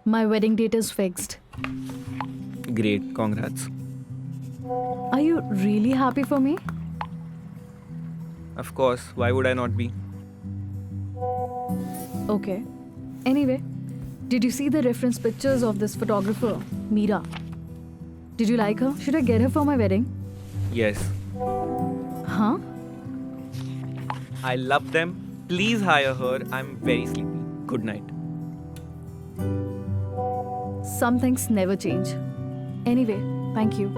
My wedding date is fixed. Great, congrats. Are you really happy for me? Of course, why would I not be? Okay. Anyway, did you see the reference pictures of this photographer, Meera? Did you like her? Should I get her for my wedding? Yes. Huh? I love them. Please hire her. I'm very sleepy. Good night. Some things never change. Anyway, thank you.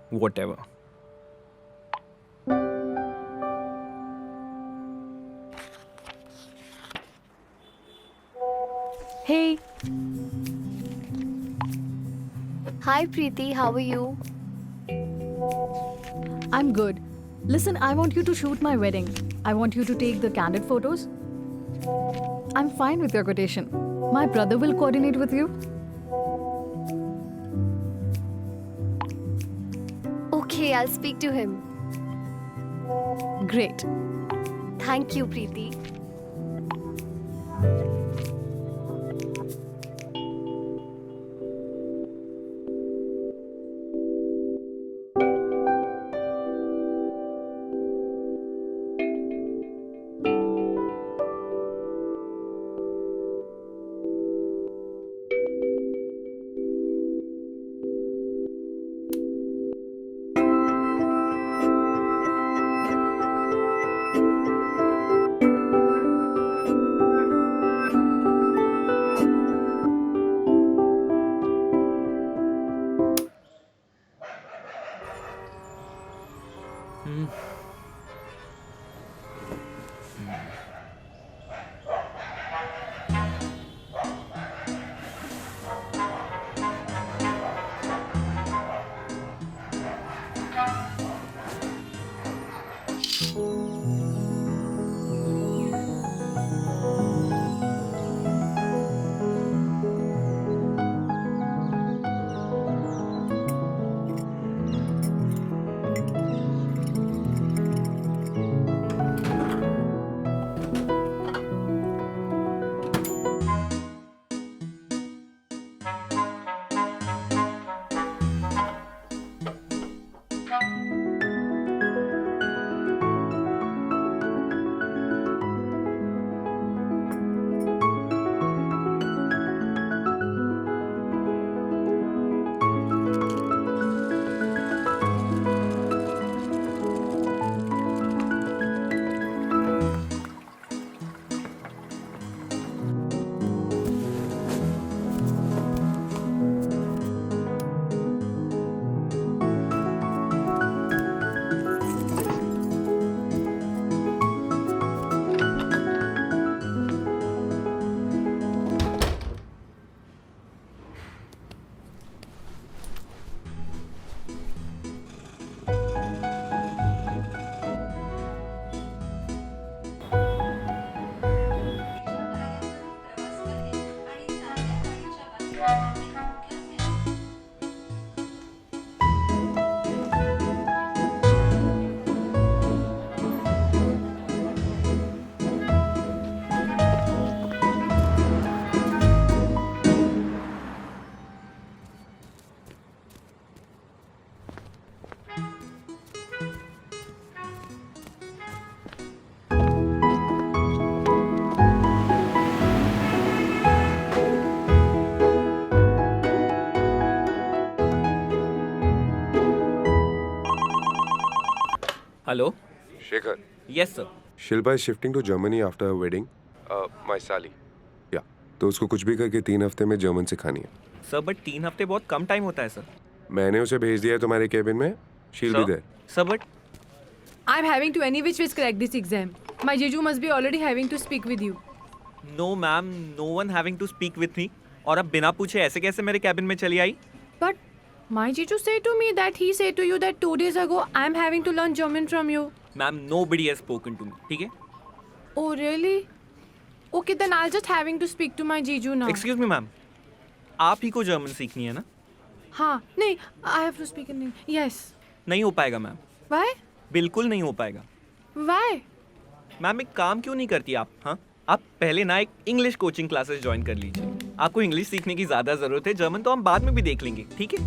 Whatever. Hey, Hi Preeti, how are you? I'm good. Listen, I want you to shoot my wedding. I want you to take the candid photos. I'm fine with your quotation. My brother will coordinate with you. Okay, I'll speak to him. Great. Thank you, Preeti. Hello? Shekhar, Yes, sir. Shilpa is shifting to Germany after her wedding. My Sally. Yeah. तो उसको कुछ भी करके 3 हफ्ते में German सिखानी है. Sir but 3 हफ्ते बहुत कम टाइम होता है सर. मैंने उसे भेज दिया है तुम्हारे केबिन में. She'll be there. Sir but I'm having to any which ways crack this exam. My Jeju must be already having to speak with you. No ma'am, no one having to speak with me. और अब बिना पूछे ऐसे कैसे मेरे cabin में चली आई? But my Jeju said to me that he said to you that 2 days ago I'm having to learn German from you. Ma'am, nobody has spoken to me. ठीक है? Oh really? Okay then I'll just having to speak to my Jeju now. Excuse me ma'am, आप ही को German सीखनी है ना? हाँ नहीं I have to speak in English. Yes. नहीं हो पाएगा मैम. Why? बिल्कुल नहीं हो पाएगा. Why? मैम एक काम क्यों नहीं करती आप? हाँ, आप पहले ना एक इंग्लिश कोचिंग क्लासेस ज्वाइन कर लीजिए. आपको इंग्लिश सीखने की ज्यादा जरूरत है. जर्मन तो हम बाद में भी देख लेंगे, ठीक है?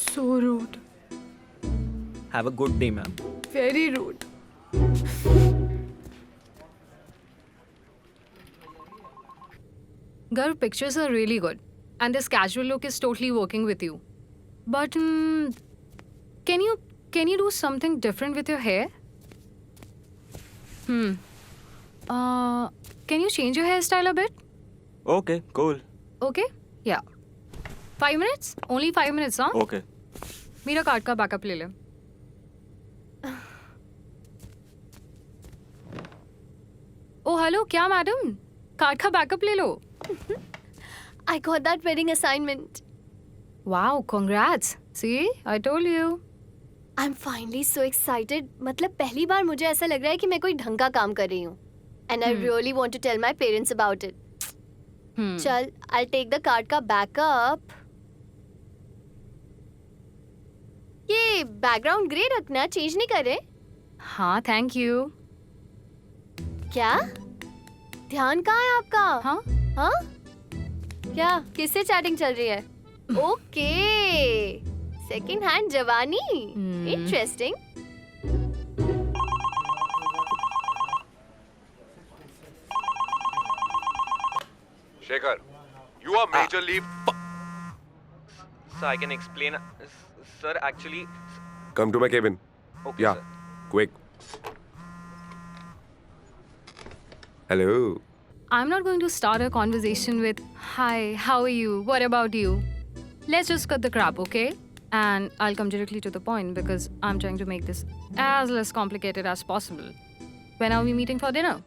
So rude. Have a good day ma'am. Very rude. Girl, pictures are really good. And this casual look is totally working with you. But can you do something different with your hair? Can you change your hairstyle a bit? Okay, cool. Okay? Yeah. 5 minutes? Only 5 minutes, huh? Okay. मेरा card का backup ले ले. ओ hello, क्या madam? Card का backup ले लो. I got that wedding assignment. Wow, congrats. See, I told you. I'm finally so excited. मतलब पहली बार मुझे ऐसा लग रहा है कि मैं कोई ढंग का काम कर रही हूँ. And I really want to tell my parents about it. चल, I'll take the card का backup. ये बैकग्राउंड ग्रे रखना, चेंज नहीं करे? हाँ, थैंक यू. क्या? ध्यान कहाँ है आपका? हाँ? हाँ? क्या? किससे चैटिंग चल रही है? ओके, सेकंड हैंड जवानी. Interesting. Shekhar, you are majorly So I can explain. Sir, actually. come to my cabin. Okay, Yeah, sir. quick. Hello. I'm not going to start a conversation with, hi, how are you? What about you? Let's just cut the crap, okay? And I'll come directly to the point because I'm trying to make this as less complicated as possible. When are we meeting for dinner?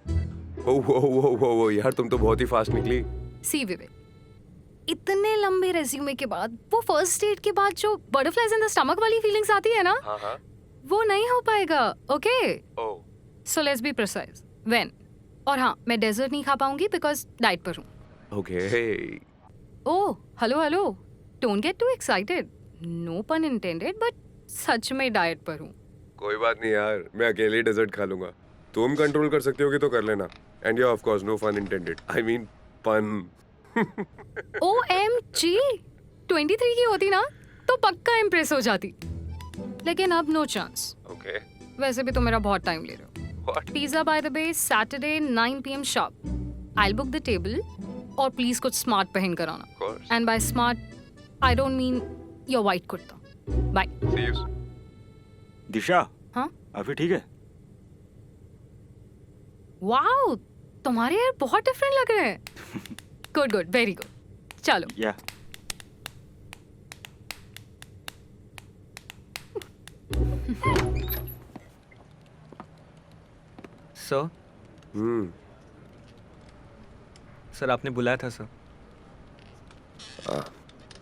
ओ यार तुम तो बहुत ही fast निकली. See, Vivek. इतने लंबे resume के बाद वो फर्स्ट डेट के बाद जो बटरफ्लाइज इन द स्टमक वाली फीलिंग्स आती है ना, हाँ. वो नहीं हो पाएगा. Okay, Oh. So let's be precise. When? और हाँ, मैं डेजर्ट नहीं खा पाऊंगी बिकॉज डाइट पर हूँ. Okay. Oh, hello, don't get too excited. No pun intended, but सच में डाइट पर हूँ. कोई बात नहीं यार, मैं अकेले डेजर्ट खा लूंगा. तुम कंट्रोल कर सकते होगे तो कर लेना. And yeah of course no fun intended. I mean fun. OMG, 23 की होती ना तो पक्का इम्प्रेस हो जाती. लेकिन अब नो चांस. ओके. वैसे भी तो मेरा बहुत टाइम ले रहे हो. What? Pizza by the Bay, Saturday 9 PM sharp. I'll book the table. और प्लीज कुछ स्मार्ट पहन कर आना. Of course. And by smart I don't mean your white kurta. Bye. See you. Disha, हाँ? अभी ठीक है? वाओ, तुम्हारे यार बहुत डिफरेंट लग रहे हैं. Good, very good. चलो. या. सर, सर आपने बुलाया था सर.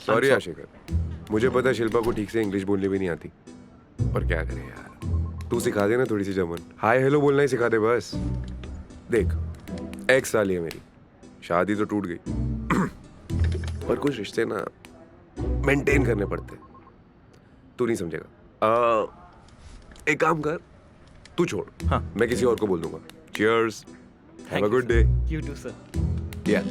सॉरी आशिकर, मुझे पता है शिल्पा को ठीक से इंग्लिश बोलनी भी नहीं आती, पर क्या करें यार. तू सिखा दे ना थोड़ी सी जर्मन. हाय हेलो बोलना ही सिखा दे बस. देख, एक साल है मेरी, शादी तो टूट गई पर कुछ रिश्ते ना मेंटेन करने पड़ते. तू नहीं समझेगा. एक काम कर, तू छोड़. हाँ. मैं किसी और को बोल दूंगा. Cheers. Have a good day. You too, sir. Yeah.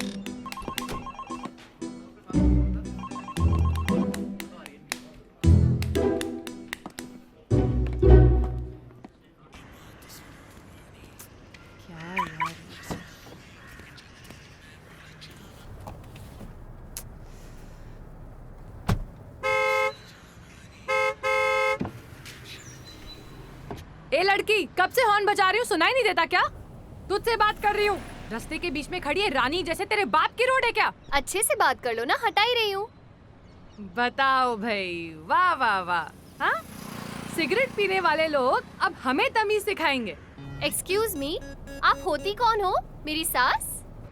ए लड़की, कब से हॉर्न बजा रही हूँ, सुनाई नहीं देता क्या? तुझसे बात कर रही हूँ. रास्ते के बीच में खड़ी है रानी जैसे. तेरे बाप की रोड है क्या? अच्छे से बात कर लो ना, हटा ही रही हूँ. बताओ भाई, वाह वाह वाह. हाँ, सिगरेट पीने वाले लोग अब हमें तमीज सिखाएंगे. एक्सक्यूज मी, आप होती कौन हो? मेरी सास?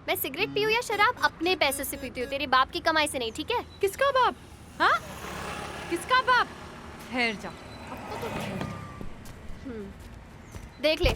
मैं सिगरेट पीऊँ या शराब अपने पैसों से पीती हूँ, तेरे बाप की कमाई से नहीं, ठीक है? किसका बाप? हाँ, किसका बाप? ठहर जा. देख ले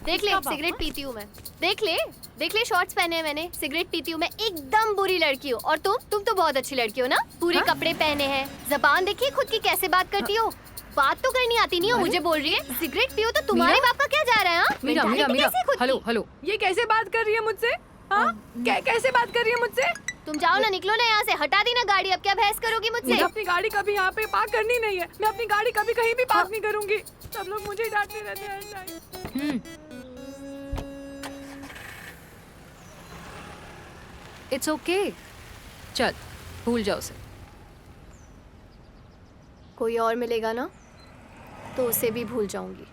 किसका बाप, सिगरेट हाँ? पीती हूँ मैं. देख ले शॉर्ट्स पहने हैं मैंने. सिगरेट पीती हूँ मैं, एकदम बुरी लड़की हूँ. और तुम तो बहुत अच्छी लड़की हो ना, पूरे हाँ? कपड़े पहने हैं. जबान देखिए खुद की कैसे बात करती हो. बात तो करनी आती नहीं है, मुझे बोल रही है सिगरेट पियो तो तुम्हारे बाप का क्या जा रहा है? हाँ? मीरा मीरा Mentality मीरा कैसी है खुद की? हेलो हेलो ये कैसे बात कर रही है मुझसे? हाँ कैसे बात कर रही है मुझसे? तुम जाओ ना, निकलो ना यहाँ से, हटा दी ना गाड़ी, अब क्या बहस करोगी मुझे मुझसे? अपनी गाड़ी कभी यहाँ पे पार्क करनी नहीं है। मैं अपनी गाड़ी कभी कहीं भी पार्क नहीं करूंगी। सब लोग मुझे ही डांटते रहते हैं ऐसा ही। इट्स ओके चल भूल जाओ उसे. कोई और मिलेगा ना तो उसे भी भूल जाऊंगी.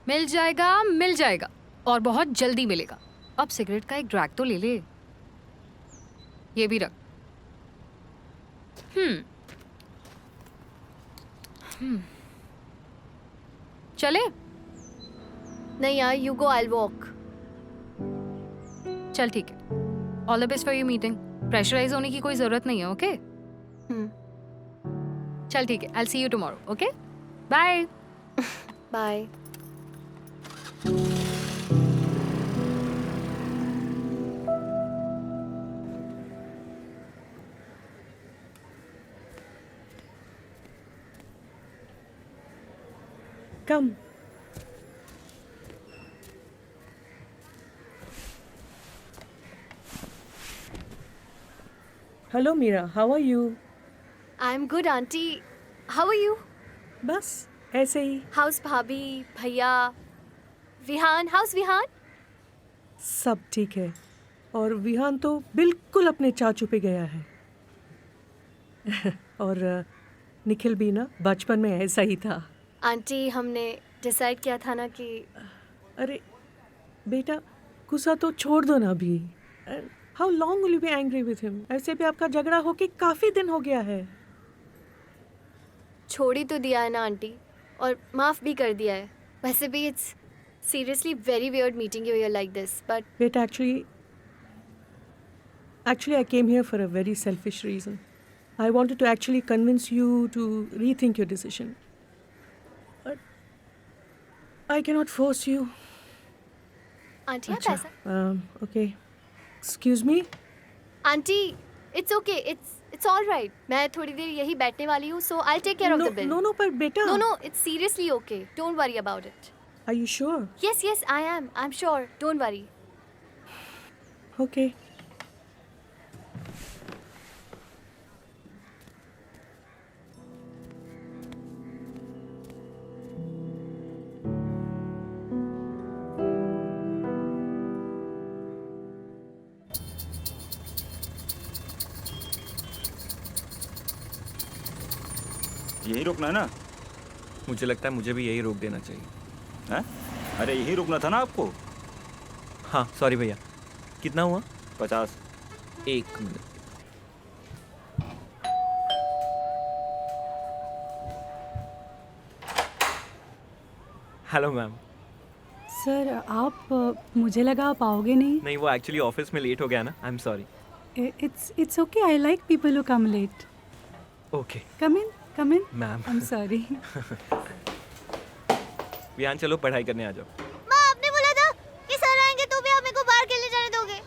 मिल जाएगा और बहुत जल्दी मिलेगा. अब सिगरेट का एक ड्रैग तो ले ले. ये भी रख. चले नहीं यार, यू गो, आई वॉक. चल ठीक है. All the best for your meeting. Pressurize होने की कोई जरूरत नहीं है. ओके चल ठीक है. I see you tomorrow. Okay bye. Bye. Come. Hello Mira, how are you? I am good aunty. How are you? बस ऐसे ही. हाउस भाभी, भैया, विहान. हाउस विहान? सब ठीक है. और विहान तो बिल्कुल अपने चाचू पे गया है. और निखिल भी ना बचपन में ऐसा ही था. आंटी हमने डिसाइड किया था ना कि अरे बेटा, गुस्सा तो छोड़ दो ना अभी. How long will you be angry with him? ऐसे भी आपका झगड़ा होके काफी दिन हो गया है. छोड़ ही तो दिया है ना आंटी, और माफ़ भी कर दिया है. वैसे भी it's seriously very weird meeting you like this, but बेटा actually I came here for a very selfish reason. I wanted to actually convince you to rethink your decision. But I cannot force you. Aunty आप ऐसा. Okay. Excuse me? Aunty it's okay, it's all right. मैं थोड़ी देर यही बैठने वाली हूँ, so I take care of the bill. No, but beta. No, it's seriously okay. Don't worry about it. Are you sure? Yes, I am. I'm sure. Don't worry. Okay. यही रुकना है ना? मुझे लगता है मुझे भी यही रोक देना चाहिए. हैं? अरे यही रुकना था ना आपको. हाँ सॉरी भैया. कितना हुआ? 50. 1 मिनट. Hello ma'am. सर आप मुझे लगा आप आओगे नहीं. नहीं, वो एक्चुअली ऑफिस में लेट हो गया ना. I am sorry. It's okay. I like people who come late. Okay come in ma'am. I am sorry. Vihaan चलो पढ़ाई करने आ जाओ. माँ, आपने बोला था कि सर आएंगे तो भी आप मेरे को बाहर खेलने जाने दोगे.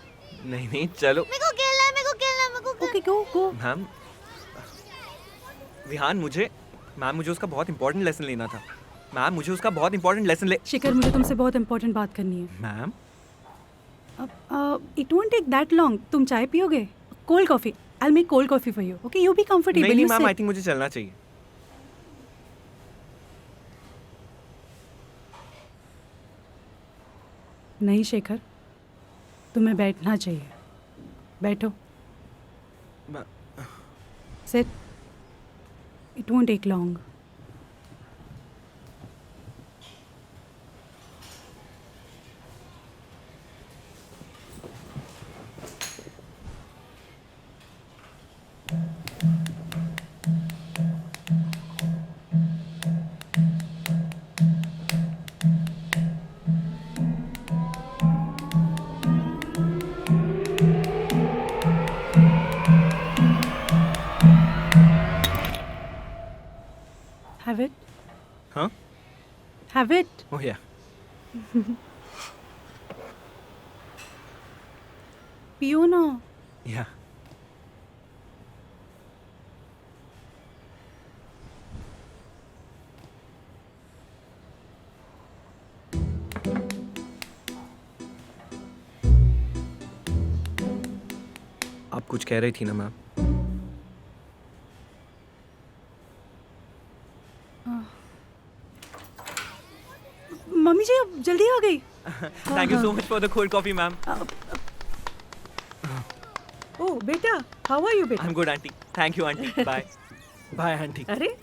नहीं चलो. मेरे को खेलना है, मेरे को खेलना है, मेरे को ओके गो. मैम, विहान मुझे उसका बहुत इंपॉर्टेंट लेसन लेना था. मैम मुझे उसका बहुत इंपॉर्टेंट लेसन ले. शिखर, मुझे तुमसे बहुत इंपॉर्टेंट बात करनी है. Ma'am it won't take that long. तुम चाय पियोगे? Cold coffee. I will make cold coffee for you. Okay, you be comfortable. नहीं मैम, आई थिंक मुझे चलना चाहिए. नहीं शेखर, तुम्हें बैठना चाहिए. बैठो. Sit. It won't take long. Have it. हाँ? Have it. Oh yeah. पियो ना. या. आप कुछ कह रही थी ना मैम? मम्मी जी अब जल्दी आ गई. Thank you so much for the cold coffee ma'am. Oh, beta, how are you, beta? I am good aunty. Thank you aunty. Bye. Bye aunty. अरे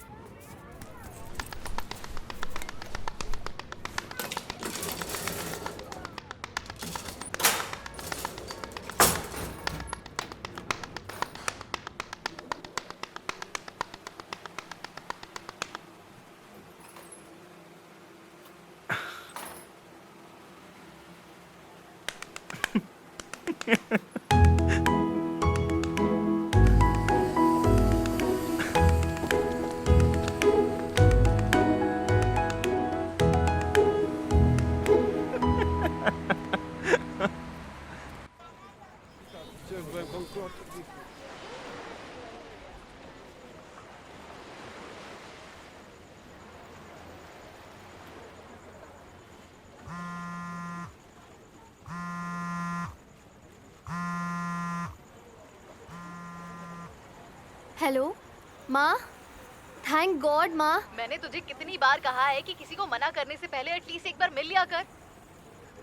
हेलो माँ. थैंक गॉड माँ. मैंने तुझे कितनी बार कहा है कि किसी को मना करने से पहले एटलीस्ट एक बार मिल लिया कर.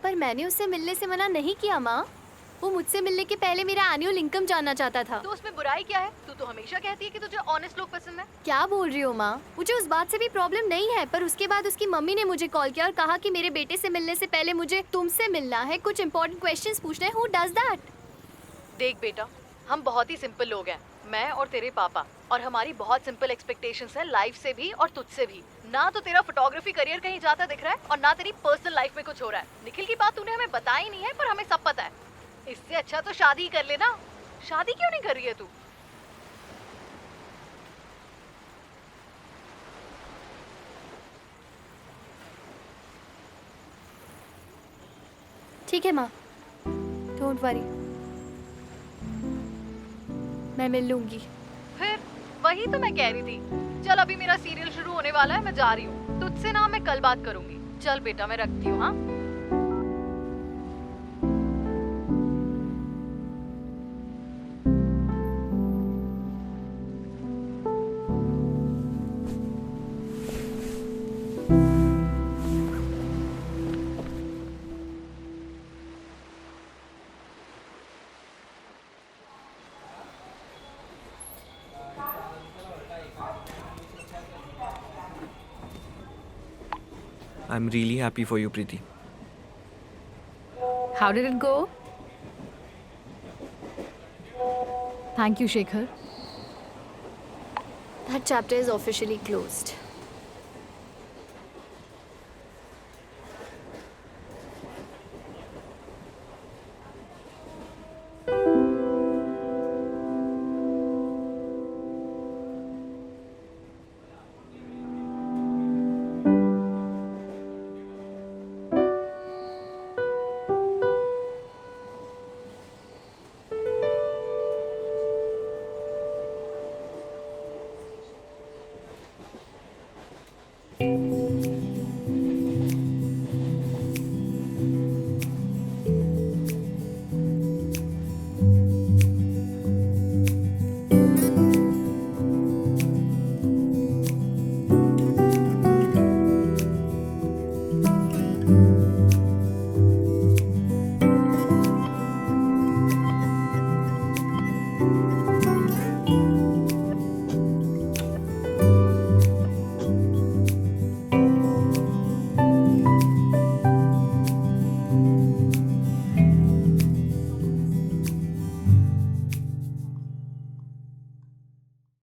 पर मैंने उससे मिलने से मना नहीं किया माँ. वो मुझसे मिलने के पहले मेरा एनुअल इनकम जानना चाहता था. तो उसमें बुराई क्या है? तू तो हमेशा कहती है कि तुझे ऑनेस्ट लोग पसंद है. क्या बोल रही हो माँ? मुझे उस बात से भी प्रॉब्लम नहीं है, पर उसके बाद उसकी मम्मी ने मुझे कॉल किया और कहा कि मेरे बेटे से मिलने से पहले मुझे तुमसे मिलना है, कुछ इंपॉर्टेंट क्वेश्चंस पूछने हैं. Who does that? देख बेटा, हम बहुत ही सिंपल लोग हैं, मैं और तेरे पापा, और हमारी बहुत सिंपल एक्सपेक्टेशंस हैं लाइफ से भी और तुझसे भी. ना तो तेरा फोटोग्राफी करियर कहीं जाता दिख रहा है और ना तेरी पर्सनल लाइफ में कुछ हो रहा है. निखिल की बात तूने हमें बताई नहीं है, पर हमें सब पता है. इससे अच्छा तो शादी ही कर लेना. शादी क्यों नहीं कर रही है तू? ठीक है माँ, डोंट वरी, मैं मिल लूंगी. फिर वही तो मैं कह रही थी. चल अभी मेरा सीरियल शुरू होने वाला है, मैं जा रही हूँ. तुझसे ना मैं कल बात करूंगी. चल बेटा मैं रखती हूँ. हाँ I am really happy for you Preeti. How did it go? Thank you, Shekhar. That chapter is officially closed.